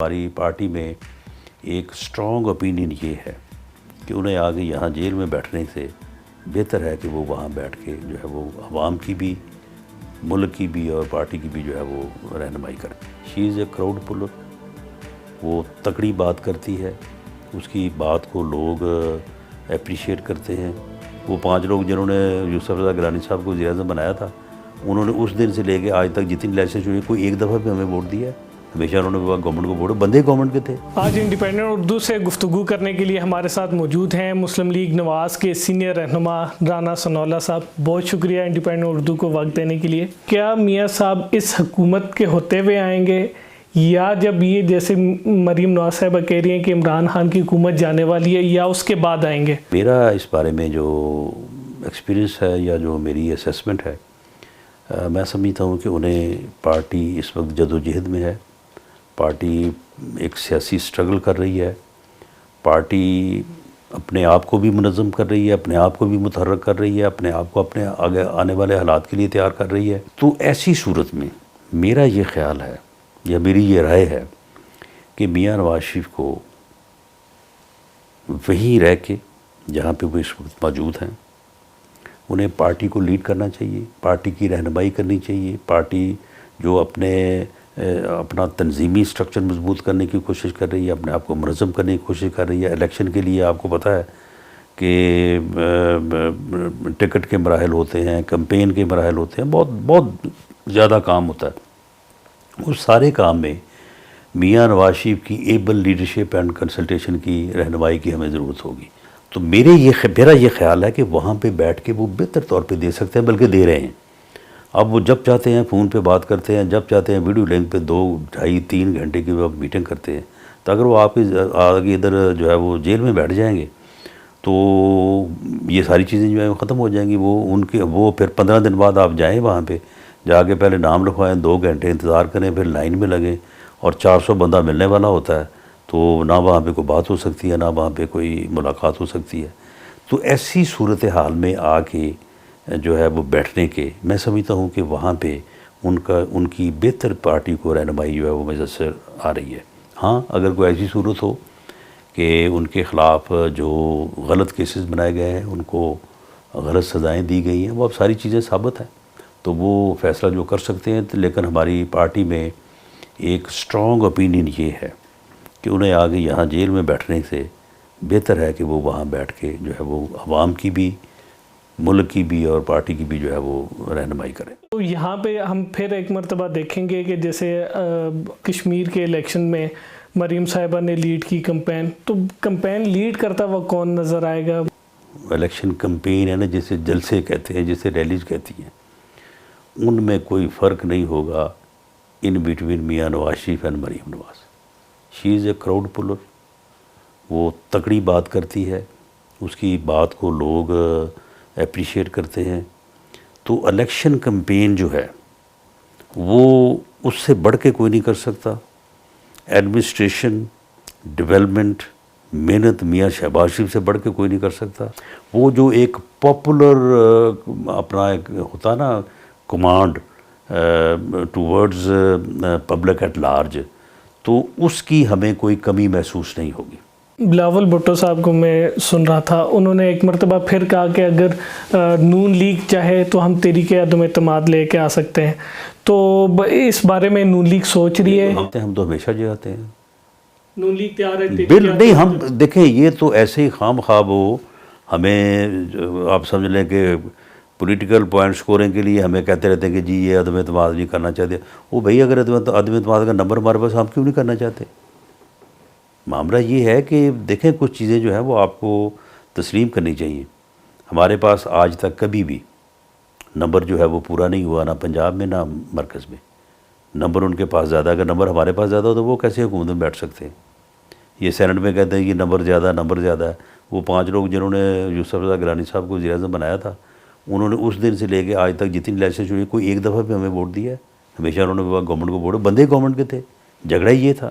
ہماری پارٹی میں ایک اسٹرانگ اوپینین یہ ہے کہ انہیں آگے یہاں جیل میں بیٹھنے سے بہتر ہے کہ وہ وہاں بیٹھ کے جو ہے وہ عوام کی بھی، ملک کی بھی اور پارٹی کی بھی جو ہے وہ رہنمائی کریں۔ شی از اے کراؤڈ پلر، وہ تکڑی بات کرتی ہے، اس کی بات کو لوگ اپریشیٹ کرتے ہیں۔ وہ 5 لوگ جنہوں نے یوسف رضا گیلانی صاحب کو وزیر اعظم بنایا تھا، انہوں نے اس دن سے لے کے آج تک جتنی الیکشن ہوئی کوئی ایک دفعہ بھی ہمیں ووٹ دیا ہے؟ ہمیشہ انہوں نے گورنمنٹ کو ووٹ، بندے گورنمنٹ کے تھے۔ آج انڈیپینڈنٹ اردو سے گفتگو کرنے کے لیے ہمارے ساتھ موجود ہیں مسلم لیگ نواز کے سینئر رہنما رانا ثناءاللہ صاحب۔ بہت شکریہ انڈیپینڈنٹ اردو کو وقت دینے کے لیے۔ کیا میاں صاحب اس حکومت کے ہوتے ہوئے آئیں گے، یا جب یہ جیسے مریم نواز صاحبہ کہہ رہی ہیں کہ عمران خان کی حکومت جانے والی ہے، یا اس کے بعد آئیں گے؟ میرا اس بارے میں جو ایکسپیرینس ہے یا جو میری اسیسمنٹ ہے، میں سمجھتا ہوں کہ انہیں پارٹی اس وقت جدوجہد میں ہے، پارٹی ایک سیاسی سٹرگل کر رہی ہے، پارٹی اپنے آپ کو بھی منظم کر رہی ہے، اپنے آپ کو بھی متحرک کر رہی ہے، اپنے آپ کو اپنے آگے آنے والے حالات کے لیے تیار کر رہی ہے۔ تو ایسی صورت میں میرا یہ خیال ہے یا میری یہ رائے ہے کہ میاں نواز شریف کو وہیں رہ کے جہاں پہ وہ اس وقت موجود ہیں، انہیں پارٹی کو لیڈ کرنا چاہیے، پارٹی کی رہنمائی کرنی چاہیے۔ پارٹی جو اپنا تنظیمی سٹرکچر مضبوط کرنے کی کوشش کر رہی ہے، اپنے آپ کو منظم کرنے کی کوشش کر رہی ہے۔ الیکشن کے لیے آپ کو پتہ ہے کہ ٹکٹ کے مراحل ہوتے ہیں، کمپین کے مراحل ہوتے ہیں، بہت زیادہ کام ہوتا ہے۔ اس سارے کام میں میاں نواز شریف کی ایبل لیڈرشپ اینڈ کنسلٹیشن کی رہنمائی کی ہمیں ضرورت ہوگی۔ تو میرا یہ خیال ہے کہ وہاں پہ بیٹھ کے وہ بہتر طور پہ دے سکتے ہیں، بلکہ دے رہے ہیں۔ اب وہ جب چاہتے ہیں فون پہ بات کرتے ہیں، جب چاہتے ہیں ویڈیو لنک پہ 2، 2.5، 3 گھنٹے کی وہ میٹنگ کرتے ہیں۔ تو اگر وہ آپ کے آگے ادھر جو ہے وہ جیل میں بیٹھ جائیں گے تو یہ ساری چیزیں جو ہیں ختم ہو جائیں گی۔ وہ پھر 15 دن بعد آپ جائیں وہاں پہ، جا کے پہلے نام لکھوائیں، 2 گھنٹے انتظار کریں، پھر لائن میں لگیں، اور 400 بندہ ملنے والا ہوتا ہے، تو نہ وہاں پہ کوئی بات ہو سکتی ہے، نہ وہاں پہ کوئی ملاقات ہو سکتی ہے۔ تو ایسی صورتحال میں آ کے جو ہے وہ بیٹھنے کے، میں سمجھتا ہوں کہ وہاں پہ ان کی بہتر پارٹی کو رہنمائی جو ہے وہ میسر آ رہی ہے۔ ہاں، اگر کوئی ایسی صورت ہو کہ ان کے خلاف جو غلط کیسز بنائے گئے ہیں، ان کو غلط سزائیں دی گئی ہیں، وہ اب ساری چیزیں ثابت ہیں، تو وہ فیصلہ جو کر سکتے ہیں۔ لیکن ہماری پارٹی میں ایک اسٹرانگ اوپینین یہ ہے کہ انہیں آگے یہاں جیل میں بیٹھنے سے بہتر ہے کہ وہ وہاں بیٹھ کے جو ہے وہ عوام کی بھی، ملک کی بھی اور پارٹی کی بھی جو ہے وہ رہنمائی کریں۔ تو یہاں پہ ہم پھر ایک مرتبہ دیکھیں گے کہ جیسے کشمیر کے الیکشن میں مریم صاحبہ نے لیڈ کی کمپین، تو کمپین لیڈ کرتا ہوا کون نظر آئے گا؟ الیکشن کمپین ہے نا، جسے جلسے کہتے ہیں، جسے ریلیز کہتی ہیں، ان میں کوئی فرق نہیں ہوگا in between Mian Nawaz Sharif and Maryam Nawaz. She is a crowd puller, وہ تکڑی بات کرتی ہے، اس کی بات کو لوگ اپریشیٹ کرتے ہیں۔ تو الیکشن کمپین جو ہے وہ اس سے بڑھ کے کوئی نہیں کر سکتا۔ ایڈمنسٹریشن، ڈیولپمنٹ، محنت میاں شہباز شریف سے بڑھ کے کوئی نہیں کر سکتا۔ وہ جو ایک پاپولر اپنا ایک ہوتا نا command towards public at large, تو اس کی ہمیں کوئی کمی محسوس نہیں ہوگی۔ بلاول بھٹو صاحب کو میں سن رہا تھا، انہوں نے ایک مرتبہ پھر کہا کہ اگر نون لیگ چاہے تو ہم تحریک عدم اعتماد لے کے آ سکتے ہیں۔ تو اس بارے میں نون لیگ سوچ رہی ہے؟ ہم تو ہمیشہ جاتے ہیں، نون لیگ تیار ہے؟ نہیں، ہم دیکھیں یہ تو ایسے ہی خام خواب ہو، ہمیں آپ سمجھ لیں کہ پولیٹیکل پوائنٹ سکورنگ کے لیے ہمیں کہتے رہتے ہیں کہ جی یہ عدم اعتماد نہیں کرنا چاہتے۔ وہ بھئی اگر عدم اعتماد کا نمبر ہمارے پاس، ہم کیوں نہیں کرنا چاہتے؟ معاملہ یہ ہے کہ دیکھیں کچھ چیزیں جو ہیں وہ آپ کو تسلیم کرنی چاہیے۔ ہمارے پاس آج تک کبھی بھی نمبر جو ہے وہ پورا نہیں ہوا، نہ پنجاب میں نہ مرکز میں۔ نمبر ان کے پاس زیادہ، اگر نمبر ہمارے پاس زیادہ ہو تو وہ کیسے حکومت میں بیٹھ سکتے ہیں؟ یہ سینٹ میں کہتے ہیں کہ نمبر زیادہ ہے۔ وہ 5 لوگ جنہوں نے یوسف رضا گیلانی صاحب کو وزیر اعظم بنایا تھا، انہوں نے اس دن سے لے کے آج تک جتنی الیکشن ہوئی کوئی ایک دفعہ بھی ہمیں ووٹ دیا ہے؟ ہمیشہ انہوں نے گورنمنٹ کو ووٹ، بندے گورنمنٹ کے تھے، جھگڑا ہی یہ تھا۔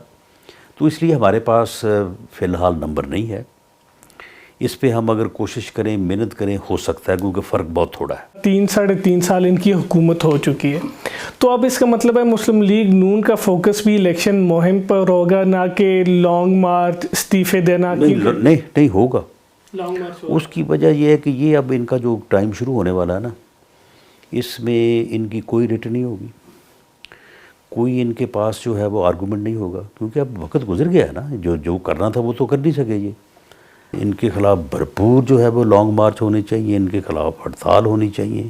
تو اس لیے ہمارے پاس فی الحال نمبر نہیں ہے۔ اس پہ ہم اگر کوشش کریں، محنت کریں، ہو سکتا ہے، کیونکہ فرق بہت تھوڑا ہے۔ 3-3.5 سال ان کی حکومت ہو چکی ہے، تو اب اس کا مطلب ہے مسلم لیگ نون کا فوکس بھی الیکشن مہم پر ہوگا، نہ کہ لانگ مارچ، استعفے دینا؟ نہیں ہوگا۔ لانگ مارچ اس کی وجہ یہ ہے کہ یہ اب ان کا جو ٹائم شروع ہونے والا ہے نا، اس میں ان کی کوئی ریٹ نہیں ہوگی، کوئی ان کے پاس جو ہے وہ آرگومنٹ نہیں ہوگا، کیونکہ اب وقت گزر گیا ہے نا، جو کرنا تھا وہ تو کر نہیں سکے یہ۔ ان کے خلاف بھرپور جو ہے وہ لانگ مارچ ہونی چاہیے، ان کے خلاف ہڑتال ہونی چاہیے،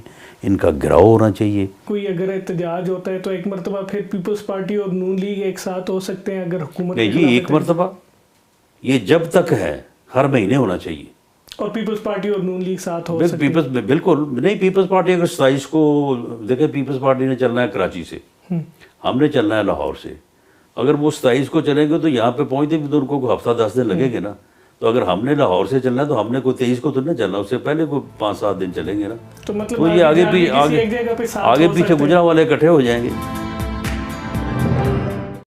ان کا گراؤ ہونا چاہیے۔ کوئی اگر احتجاج ہوتا ہے تو ایک مرتبہ پھر پیپلز پارٹی اور نون لیگ ایک ساتھ ہو سکتے ہیں اگر حکومت کے نہیں، یہ ایک مرتبہ، یہ جب تک ہے ہر مہینے ہونا چاہیے، اور پیپلز پارٹی اور نون لیگ ساتھ ہو سکتے ہیں۔ بالکل نہیں، پیپلز پارٹی اگر 27 کو دیکھیں، پیپلز پارٹی نے چلنا ہے کراچی سے، ہم نے چلنا ہے لاہور سے، اگر وہ 27 کو چلیں گے تو یہاں پہ پہنچتے بھی تو ان کو ہفتہ 10 دن لگیں گے نا، تو اگر ہم نے لاہور سے چلنا ہے تو ہم نے کوئی 23 کو تو نہیں چلنا، اس سے پہلے کوئی 5-7 دن چلیں گے نا، تو مطلب تو یہ آگے پیچھے گجرا والے اکٹھے ہو جائیں گے۔